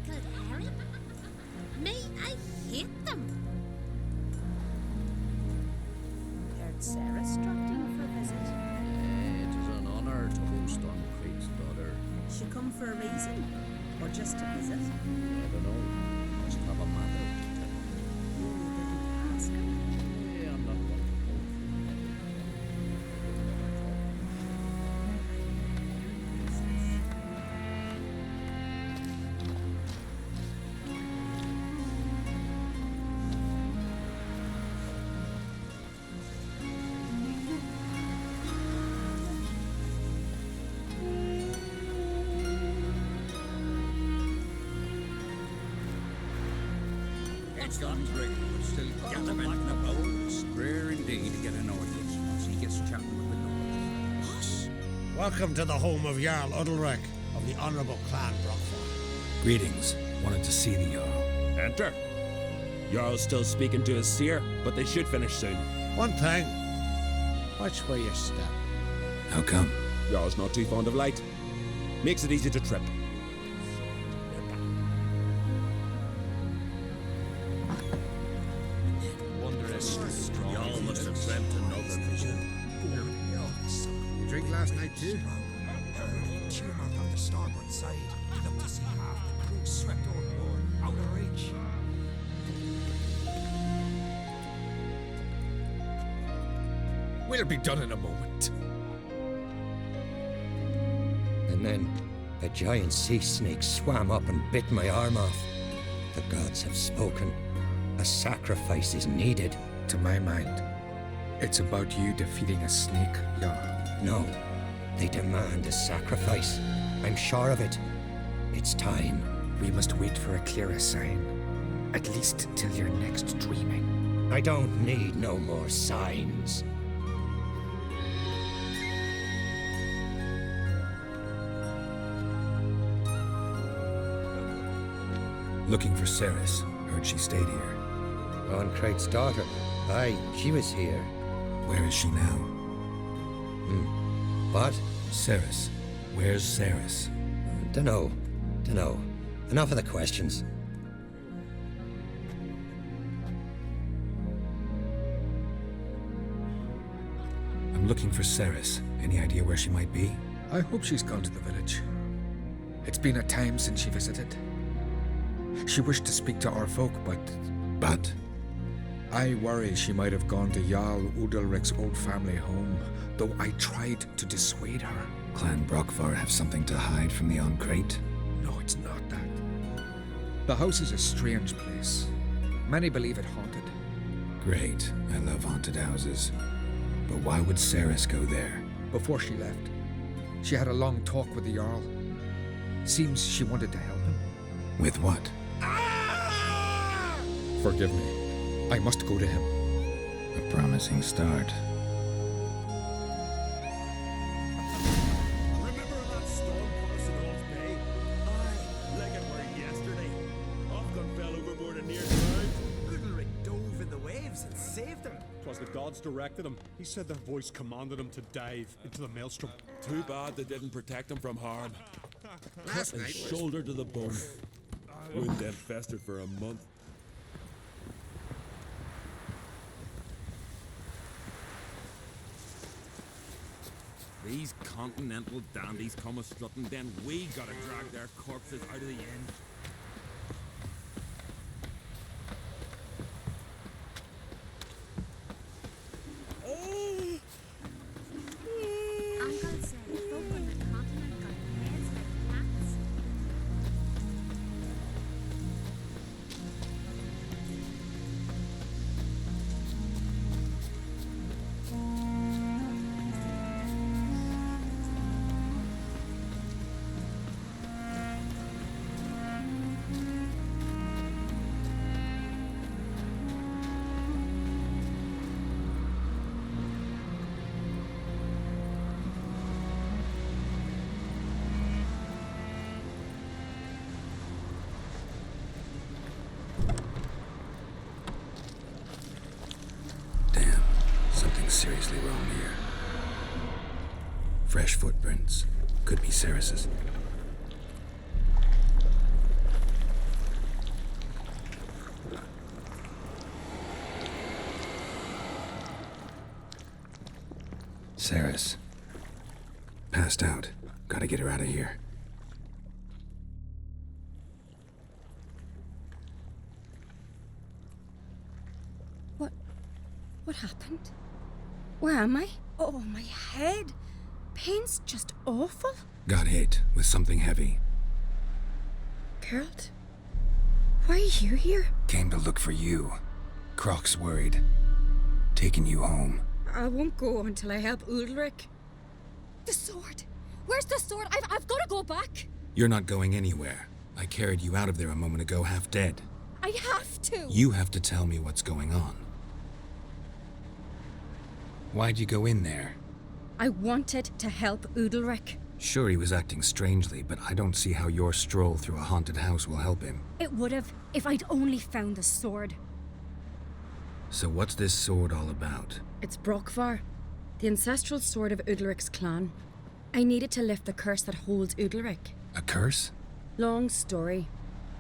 pickled herring? Me, I hate them. Heard Sarah dropped in for a visit. It is an honour to host on Craig's daughter. She come for a reason? Or just to visit? I don't know. Must have a matter to tell. You didn't ask her. Yeah, I'm not going to It's Uldryck, but still gallivanting about. It's rare indeed to get an audience once he gets chatting with the nobles. Hush! Welcome to the home of Jarl Uldryck of the Honourable Clan Brockford. Greetings. Wanted to see the Jarl. Enter. Jarl's still speaking to his seer, but they should finish soon. One thing, watch where you step. How come? Jarl's not too fond of light. Makes it easy to trip. Y'all must have dreamt another vision. You drink last night too? Xigmatek on the starboard side. Look to see half the crew swept overboard, out of reach. We'll be done in a moment. And then a giant sea snake swam up and bit my arm off. The gods have spoken. A sacrifice is needed. To my mind, it's about you defeating a snake, Jarl. No, they demand a sacrifice. I'm sure of it. It's time. We must wait for a clearer sign. At least till your next dreaming. I don't need no more signs. Looking for Ceres. Heard she stayed here. Ron Craig's daughter. Aye, she was here. Where is she now? What? Ceres. Where's Ceres? Dunno. Enough of the questions. I'm looking for Ceres. Any idea where she might be? I hope she's gone to the village. It's been a time since she visited. She wished to speak to our folk, but... But? I worry she might have gone to Jarl Uldryck's old family home, though I tried to dissuade her. Clan Brockford have something to hide from the Oncrate? No, it's not that. The house is a strange place. Many believe it haunted. Great. I love haunted houses. But why would Ceres go there? Before she left, she had a long talk with the Jarl. Seems she wanted to help him. With what? Forgive me. I must go to him. A promising start. Remember that storm put us in Old Bay? Aye, like it were yesterday. Ofcom fell overboard and near drowned. Uldryck dove in the waves and saved him. 'Twas the gods directed him. He said their voice commanded him to dive into the maelstrom. Too bad they didn't protect him from harm. Last His night was... shoulder to the bone. Wound then festered for a month. These continental dandies come a strutting, then we gotta drag their corpses out of the inn. Uncle said folk on the continent got heads like cats. Damn. Something's seriously wrong here. Fresh footprints. Could be Ceres's. Saris. Passed out. Gotta get her out of here. What happened? Where am I? Oh, my head. Pain's just awful. Got hit with something heavy. Geralt? Why are you here? Came to look for you. Croc's worried. Taking you home. I won't go until I help Uldryck. The sword! Where's the sword? I've got to go back! You're not going anywhere. I carried you out of there a moment ago half dead. I have to! You have to tell me what's going on. Why'd you go in there? I wanted to help Uldryck. Sure, he was acting strangely, but I don't see how your stroll through a haunted house will help him. It would have if I'd only found the sword. So what's this sword all about? It's Brokvar, the ancestral sword of Uldryck's clan. I needed to lift the curse that holds Uldryck. A curse? Long story.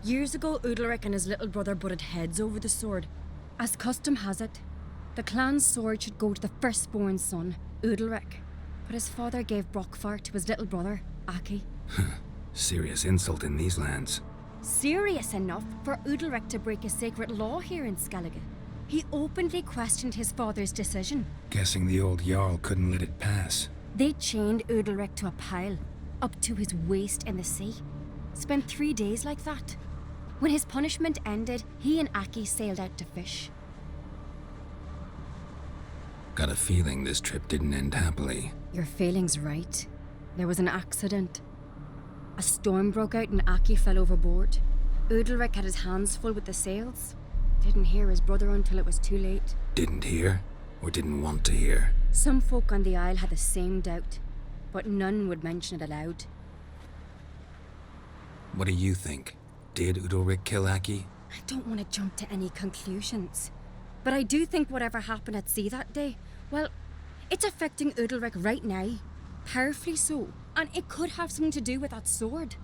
Years ago, Uldryck and his little brother butted heads over the sword. As custom has it, the clan's sword should go to the firstborn son, Uldryck. But his father gave Brokvar to his little brother, Aki. Serious insult in these lands. Serious enough for Uldryck to break a sacred law here in Skellige. He openly questioned his father's decision. Guessing the old Jarl couldn't let it pass. They chained Uldryck to a pile, up to his waist in the sea. Spent 3 days like that. When his punishment ended, he and Aki sailed out to fish. Got a feeling this trip didn't end happily. Your feeling's right. There was an accident. A storm broke out and Aki fell overboard. Uldryck had his hands full with the sails. Didn't hear his brother until it was too late. Didn't hear? Or didn't want to hear? Some folk on the Isle had the same doubt, but none would mention it aloud. What do you think? Did Uldryck kill Aki? I don't want to jump to any conclusions. But I do think whatever happened at sea that day, well, it's affecting Uldryck right now. Powerfully so. And it could have something to do with that sword.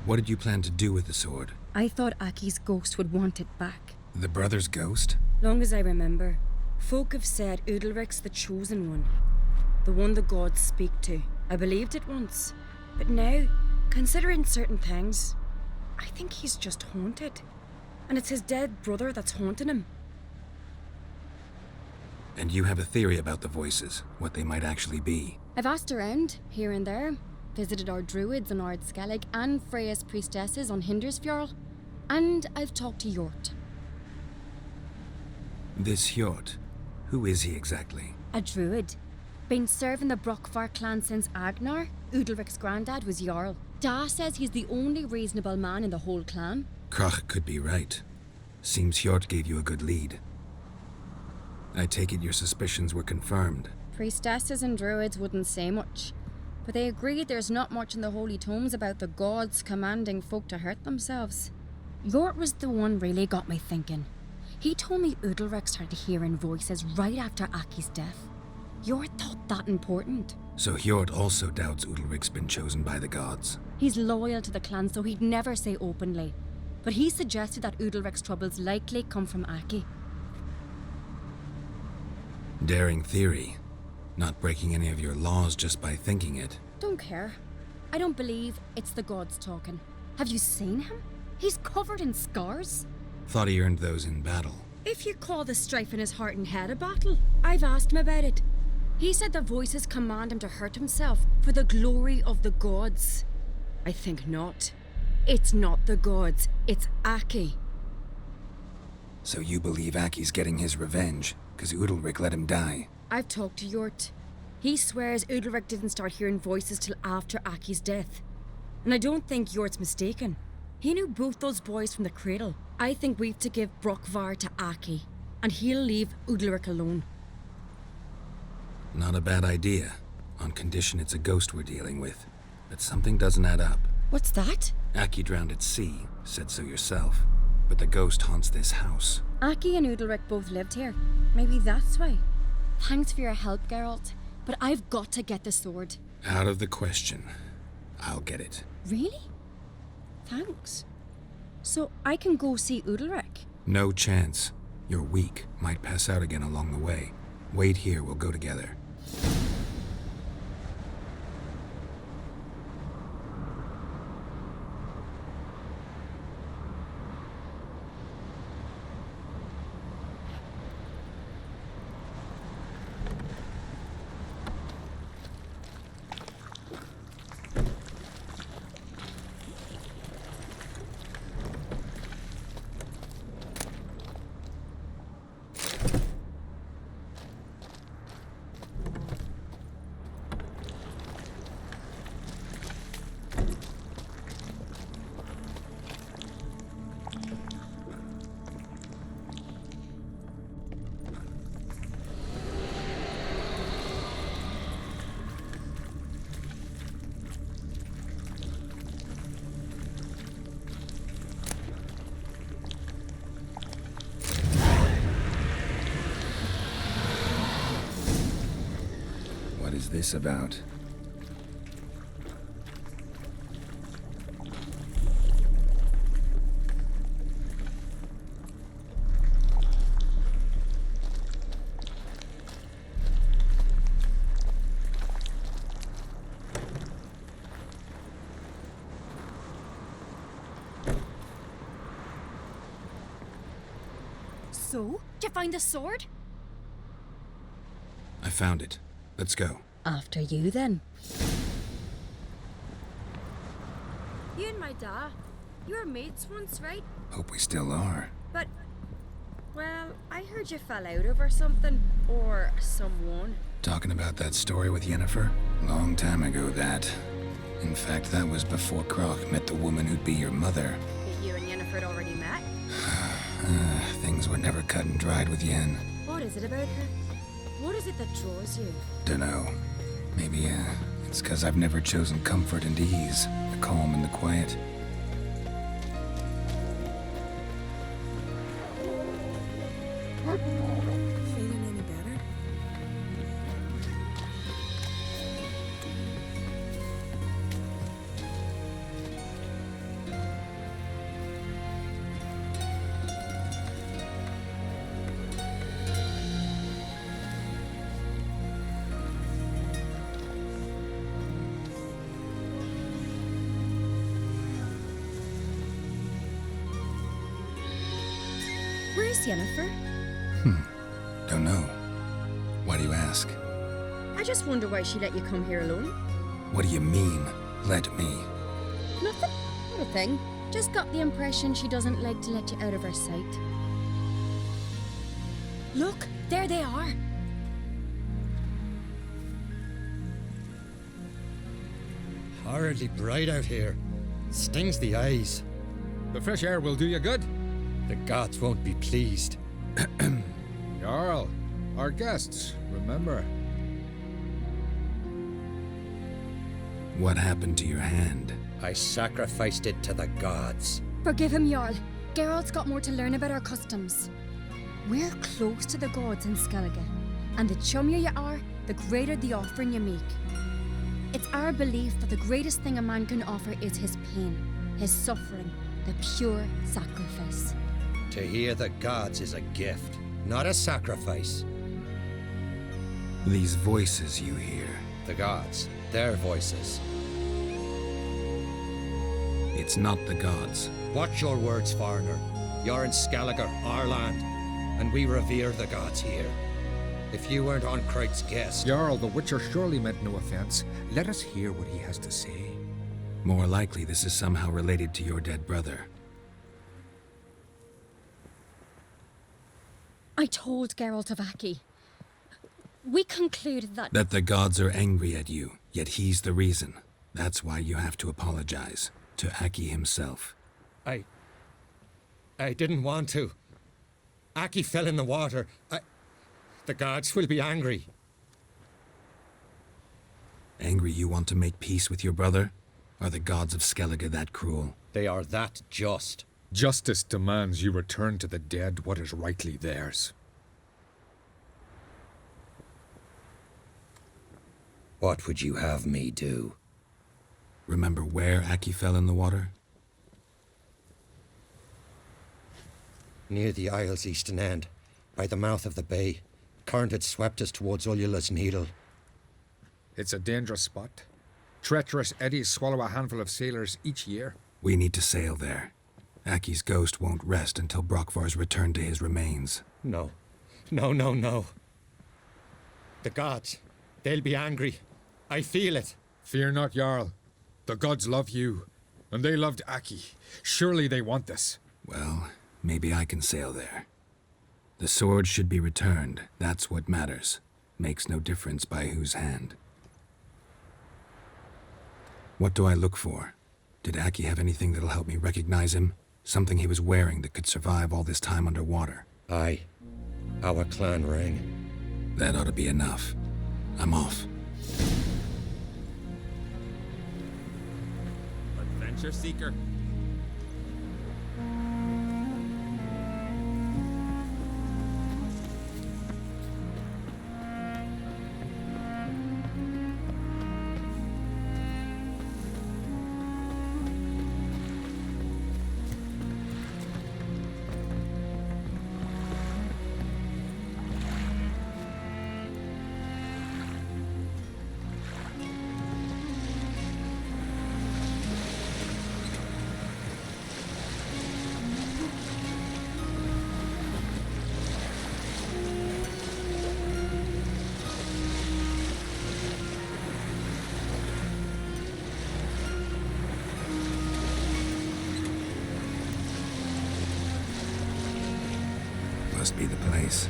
What did you plan to do with the sword? I thought Aki's ghost would want it back. The brother's ghost? Long as I remember, folk have said Uldryck's the chosen one. The one the gods speak to. I believed it once. But now, considering certain things, I think he's just haunted. And it's his dead brother that's haunting him. And you have a theory about the voices, what they might actually be. I've asked around, here and there. Visited our druids on Ard Skellig and Freya's priestesses on Hindersfjord. And I've talked to Yort. This Hjort, who is he exactly? A druid. Been serving the Brokvar clan since Agnar. Uldryck's granddad was Jarl. Da says he's the only reasonable man in the whole clan. Krach could be right. Seems Hjort gave you a good lead. I take it your suspicions were confirmed. Priestesses and druids wouldn't say much, but they agreed there's not much in the holy tomes about the gods commanding folk to hurt themselves. Hjort was the one really got me thinking. He told me Uldryck started hearing voices right after Aki's death. Hjort thought that important. So Hjort also doubts Uldryck's been chosen by the gods. He's loyal to the clan, so he'd never say openly. But he suggested that Uldryck's troubles likely come from Aki. Daring theory. Not breaking any of your laws just by thinking it. Don't care. I don't believe it's the gods talking. Have you seen him? He's covered in scars. Thought he earned those in battle. If you call the strife in his heart and head a battle, I've asked him about it. He said the voices command him to hurt himself for the glory of the gods. I think not. It's not the gods, it's Aki. So you believe Aki's getting his revenge, because Uldryck let him die? I've talked to Hjort. He swears Uldryck didn't start hearing voices till after Aki's death. And I don't think Hjort's mistaken. He knew both those boys from the cradle. I think we've to give Brokvar to Aki, and he'll leave Uldryck alone. Not a bad idea, on condition it's a ghost we're dealing with. But something doesn't add up. What's that? Aki drowned at sea, said so yourself. But the ghost haunts this house. Aki and Uldryck both lived here. Maybe that's why. Thanks for your help, Geralt, but I've got to get the sword. Out of the question. I'll get it. Really? Thanks. So I can go see Uldryck? No chance. You're weak, might pass out again along the way. Wait here, we'll go together. What is this about? So? Did you find the sword? I found it. Let's go. After you, then. You and my dad, you were mates once, right? Hope we still are. But, well, I heard you fell out over something. Or someone. Talking about that story with Yennefer? Long time ago, that. In fact, that was before Croc met the woman who'd be your mother. But you and Yennefer had already met? Things were never cut and dried with Yen. What is it about her? What is it that draws you? Dunno. Maybe, it's 'cause I've never chosen comfort and ease, the calm and the quiet. Feeling any better? Where's Yennefer? Don't know. Why do you ask? I just wonder why she let you come here alone. What do you mean, let me? Nothing. Not a thing. Just got the impression she doesn't like to let you out of her sight. Look, there they are. Horridly bright out here. Stings the eyes. The fresh air will do you good. The gods won't be pleased. Jarl, our guests, remember. What happened to your hand? I sacrificed it to the gods. Forgive him, Jarl. Geralt's got more to learn about our customs. We're close to the gods in Skellige, and the chummier you are, the greater the offering you make. It's our belief that the greatest thing a man can offer is his pain, his suffering, the pure sacrifice. To hear the gods is a gift, not a sacrifice. These voices you hear. The gods, their voices. It's not the gods. Watch your words, foreigner. You're in Skellige, our land, and we revere the gods here. If you weren't on Cright's guest... Jarl, the Witcher surely meant no offense. Let us hear what he has to say. More likely this is somehow related to your dead brother. I told Geralt of Aki. We concluded that... That the gods are angry at you, yet he's the reason. That's why you have to apologize. To Aki himself. I didn't want to. Aki fell in the water. The gods will be angry. Angry you want to make peace with your brother? Are the gods of Skellige that cruel? They are that just. Justice demands you return to the dead what is rightly theirs. What would you have me do? Remember where Aki fell in the water? Near the Isle's eastern end, by the mouth of the bay. current had swept us towards Ullula's Needle. It's a dangerous spot. Treacherous eddies swallow a handful of sailors each year. We need to sail there. Aki's ghost won't rest until Brokvar's returned to his remains. No. No, no, no. The gods, they'll be angry. I feel it. Fear not, Jarl. The gods love you, and they loved Aki. Surely they want this. Well, maybe I can sail there. The sword should be returned. That's what matters. Makes no difference by whose hand. What do I look for? Did Aki have anything that'll help me recognize him? Something he was wearing that could survive all this time underwater? Aye. Our clan ring. That ought to be enough. I'm off. Adventure seeker. Must be the place.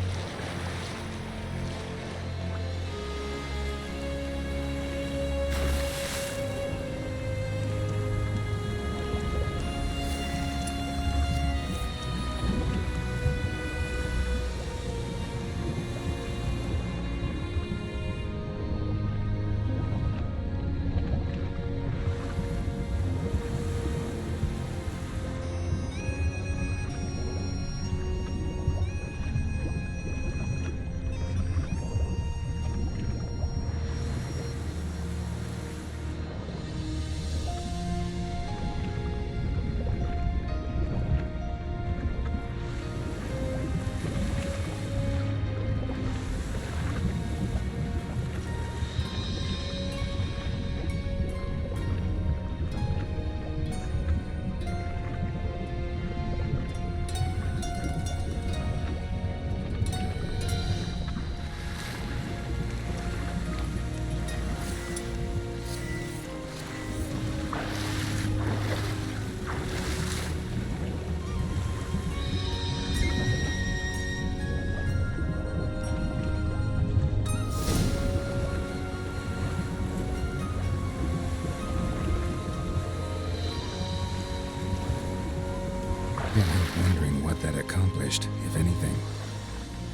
Wondering what that accomplished, if anything.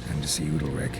Time to see Uldryck.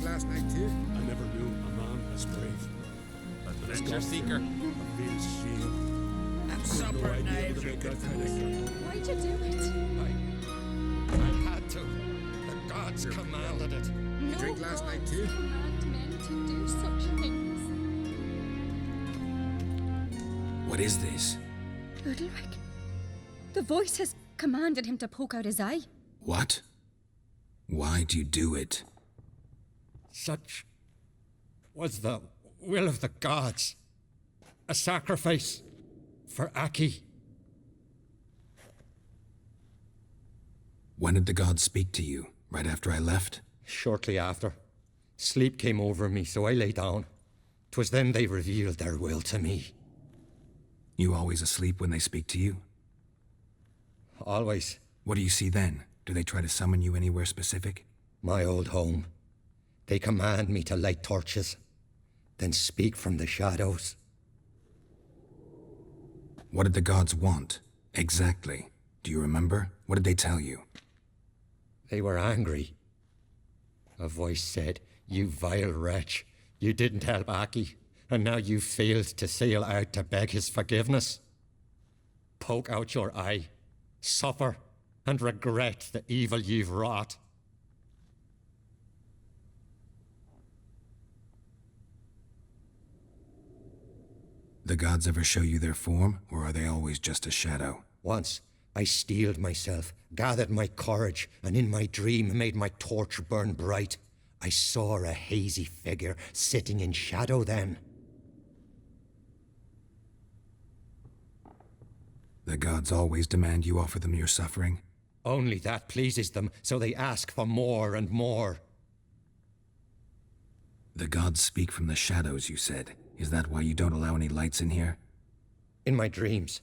Last night too. I never knew a man as brave. Adventure seeker. I feel shame. I'm supper knives are good for this. Why'd you do it? I had to. The gods commanded it. No drink last night gods too? command men to do such things. What is this? Uldryck. The voice has commanded him to poke out his eye. What? Why'd you do it? Such was the will of the gods. A sacrifice for Aki. When did the gods speak to you? Right after I left? Shortly after. Sleep came over me, so I lay down. 'Twas then they revealed their will to me. You always asleep when they speak to you? Always. What do you see then? Do they try to summon you anywhere specific? My old home. They command me to light torches, then speak from the shadows. What did the gods want? Exactly. Do you remember? What did they tell you? They were angry. A voice said, "You vile wretch, you didn't help Aki, and now you failed to sail out to beg his forgiveness. Poke out your eye, suffer, and regret the evil you've wrought." The gods ever show you their form, or are they always just a shadow? Once, I steeled myself, gathered my courage, and in my dream made my torch burn bright. I saw a hazy figure sitting in shadow then. The gods always demand you offer them your suffering? Only that pleases them, so they ask for more and more. The gods speak from the shadows, you said. Is that why you don't allow any lights in here? In my dreams,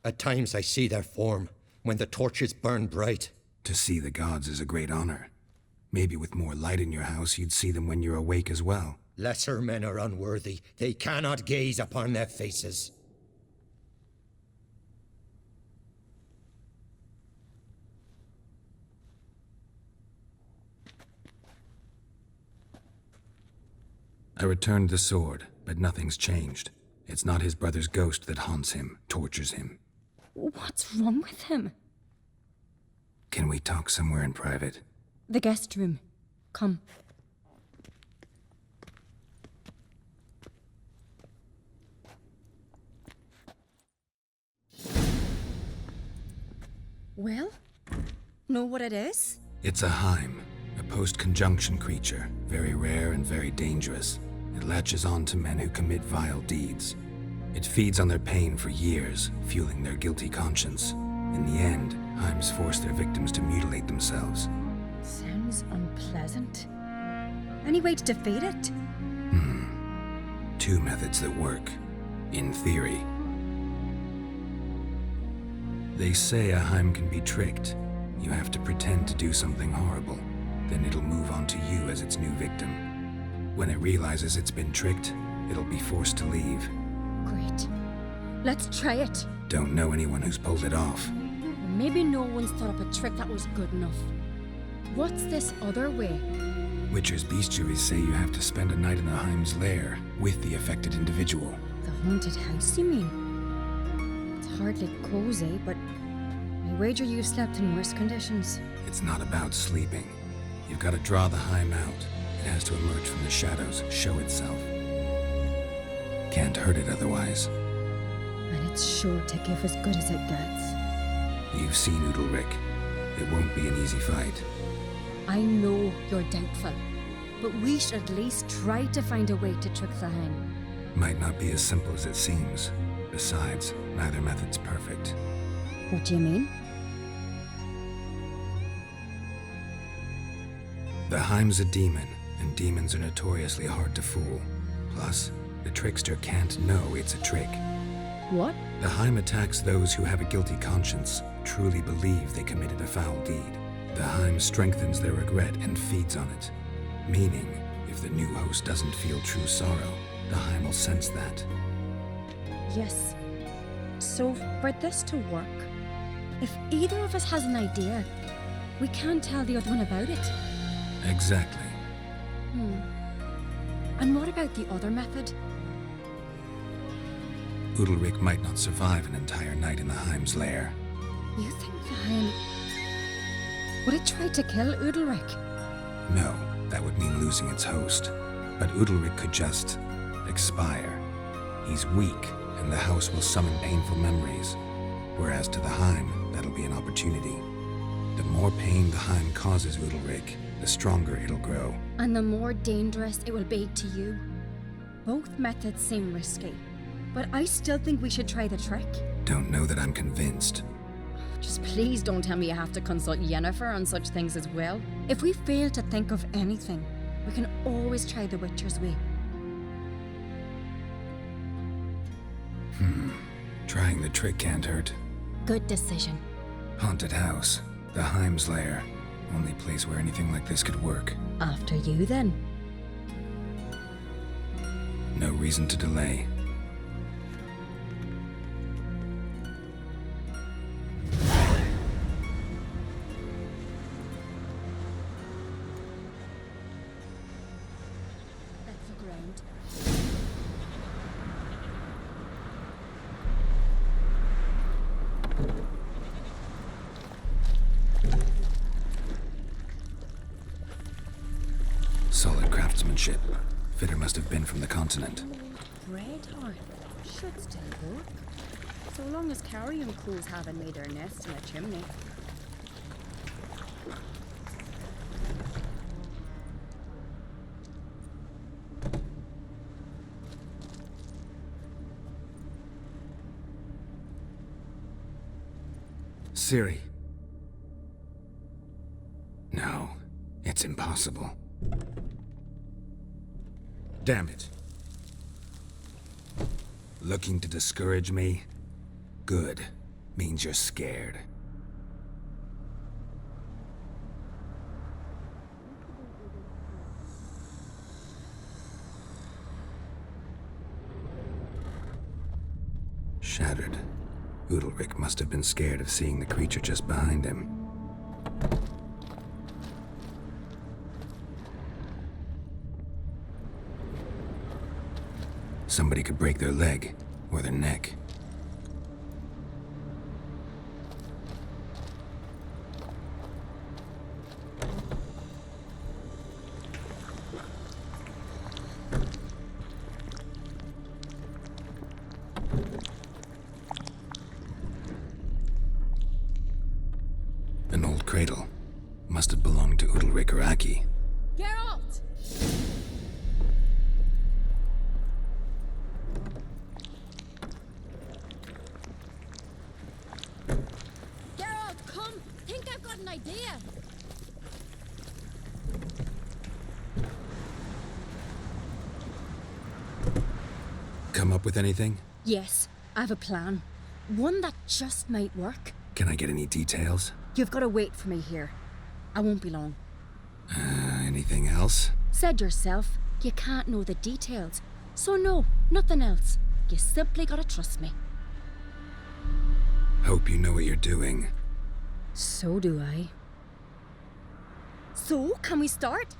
at times I see their form, when the torches burn bright. To see the gods is a great honor. Maybe with more light in your house, you'd see them when you're awake as well. Lesser men are unworthy. They cannot gaze upon their faces. I returned the sword, but nothing's changed. It's not his brother's ghost that haunts him, tortures him. What's wrong with him? Can we talk somewhere in private? The guest room. Come. Well, know what it is? It's a Heim, a post-conjunction creature, very rare and very dangerous. It latches on to men who commit vile deeds. It feeds on their pain for years, fueling their guilty conscience. In the end, Heims force their victims to mutilate themselves. Sounds unpleasant. Any way to defeat it? Two methods that work. In theory. They say a Heim can be tricked. You have to pretend to do something horrible. Then it'll move on to you as its new victim. When it realizes it's been tricked, it'll be forced to leave. Great. Let's try it. Don't know anyone who's pulled it off. Maybe no one's thought up a trick that was good enough. What's this other way? Witcher's bestiaries say you have to spend a night in the Heim's lair with the affected individual. The haunted house, you mean? It's hardly cozy, but I wager you've slept in worse conditions. It's not about sleeping. You've got to draw the Heim out. It has to emerge from the shadows, show itself. Can't hurt it otherwise. And it's sure to give as good as it gets. You've seen Uldryck. It won't be an easy fight. I know you're doubtful, but we should at least try to find a way to trick the Heim. Might not be as simple as it seems. Besides, neither method's perfect. What do you mean? The Heim's a demon, and demons are notoriously hard to fool. Plus, the trickster can't know it's a trick. What? The Heim attacks those who have a guilty conscience, truly believe they committed a foul deed. The Heim strengthens their regret and feeds on it. Meaning, if the new host doesn't feel true sorrow, the Heim will sense that. Yes. So, for this to work, if either of us has an idea, we can't tell the other one about it. Exactly. And what about the other method? Uldryck might not survive an entire night in the Heim's lair. You think the Heim... Would it try to kill Uldryck? No, That would mean losing its host. But Uldryck could just expire. He's weak, and the house will summon painful memories. Whereas to the Heim, that'll be an opportunity. The more pain the Heim causes Uldryck, the stronger it'll grow. And the more dangerous it will be to you. Both methods seem risky, but I still think we should try the trick. Don't know that I'm convinced. Just please don't tell me you have to consult Yennefer on such things as well. If we fail to think of anything, we can always try the Witcher's way. Trying the trick can't hurt. Good decision. Haunted house. The Heim's lair. Only place where anything like this could work. After you, then. No reason to delay. That's the ground. Solid craftsmanship. Fitter must have been from the continent. Red heart. Should still work. So long as carrion crows haven't made their nest in a chimney. Ciri. No, it's impossible. Damn it. Looking to discourage me? Good. Means you're scared. Shattered. Uldryck must have been scared of seeing the creature just behind him. Somebody could break their leg, or their neck. An old cradle. Must have belonged to Uldryck or Aki. Geralt! Geralt, come! Think I've got an idea! Come up with anything? Yes, I have a plan. One that just might work. Can I get any details? You've got to wait for me here. I won't be long. Anything else? Said yourself, you can't know the details. So no, nothing else. You simply gotta trust me. Hope you know what you're doing. So do I. So, can we start?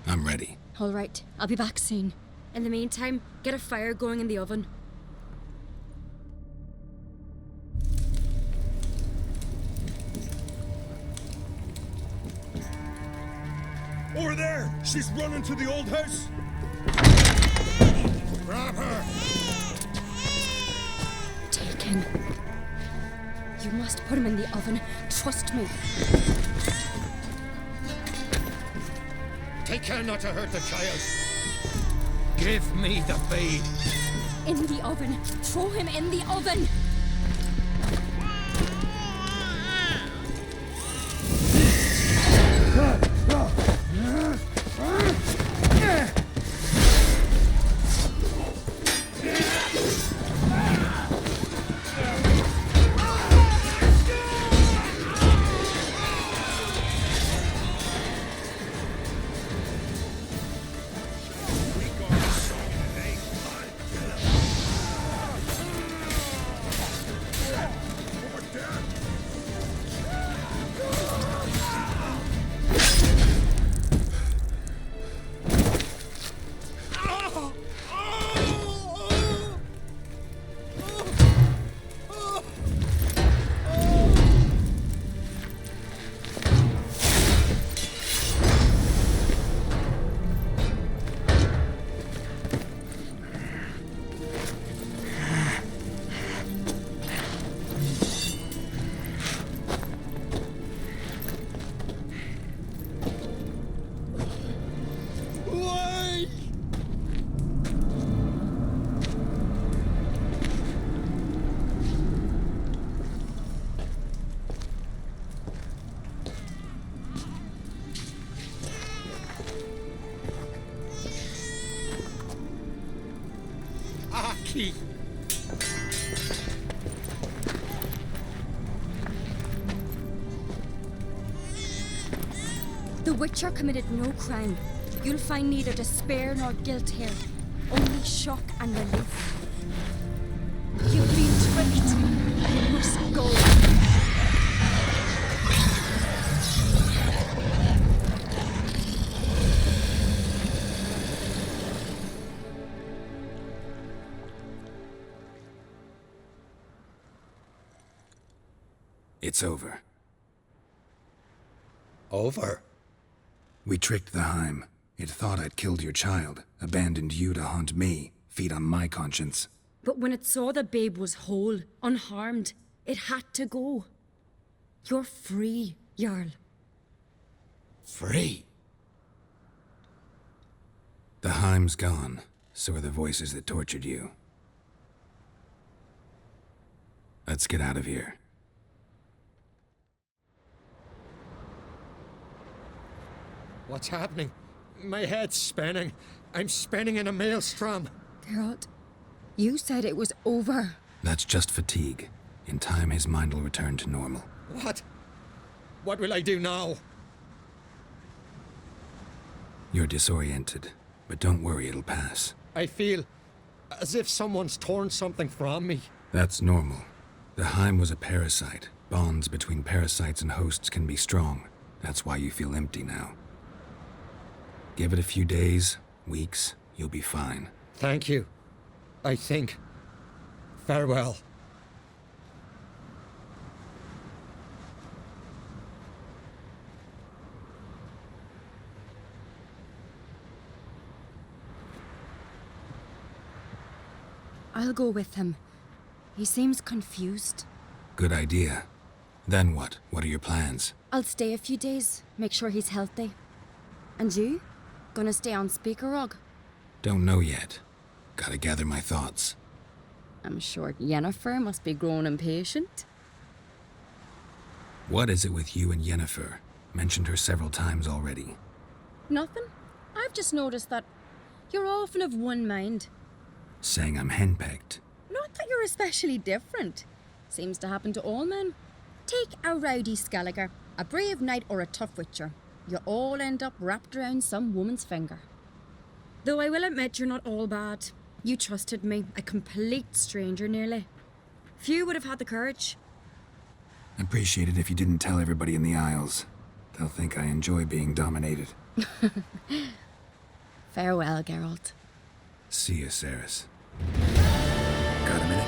I'm ready. All right, I'll be back soon. In the meantime, get a fire going in the oven. Over there! She's running to the old house! Grab her! Taken. You must put him in the oven. Trust me. Take care not to hurt the child. Give me the feed. In the oven. Throw him in the oven. Aki! The Witcher committed no crime. You'll find neither despair nor guilt here. Only shock and relief. You've been tricked. You must go. It's over. Over? We tricked the Heim. It thought I'd killed your child, abandoned you to haunt me, feed on my conscience. But when it saw the babe was whole, unharmed, it had to go. You're free, Jarl. Free? The Heim's gone, so are the voices that tortured you. Let's get out of here. What's happening? My head's spinning. I'm spinning in a maelstrom. Geralt, you said it was over. That's just fatigue. In time, his mind will return to normal. What? What will I do now? You're disoriented, but don't worry, it'll pass. I feel as if someone's torn something from me. That's normal. The Heim was a parasite. Bonds between parasites and hosts can be strong. That's why you feel empty now. Give it a few days, weeks, you'll be fine. Thank you. I think. Farewell. I'll go with him. He seems confused. Good idea. Then what? What are your plans? I'll stay a few days, make sure he's healthy. And you? Gonna stay on Speaker Rog? Don't know yet. Gotta gather my thoughts. I'm sure Yennefer must be growing impatient. What is it with you and Yennefer? Mentioned her several times already. Nothing. I've just noticed that you're often of one mind. Saying I'm henpecked. Not that you're especially different. Seems to happen to all men. Take a rowdy Skelliger, a brave knight or a tough witcher. You all end up wrapped around some woman's finger. Though I will admit you're not all bad. You trusted me, a complete stranger nearly. Few would have had the courage. Appreciate it if you didn't tell everybody in the Isles. They'll think I enjoy being dominated. Farewell, Geralt. See you, Ceres. Got a minute?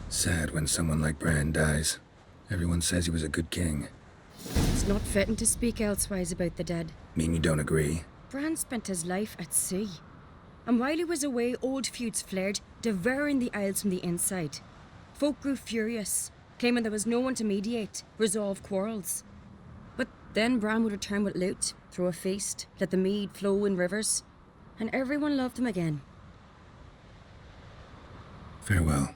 Sad when someone like Bran dies. Everyone says he was a good king. It's not fitting to speak elsewise about the dead. Mean you don't agree? Bran spent his life at sea. And while he was away, old feuds flared, devouring the Isles from the inside. Folk grew furious, claiming there was no one to mediate, resolve quarrels. But then Bran would return with loot, throw a feast, let the mead flow in rivers, and everyone loved him again. Farewell.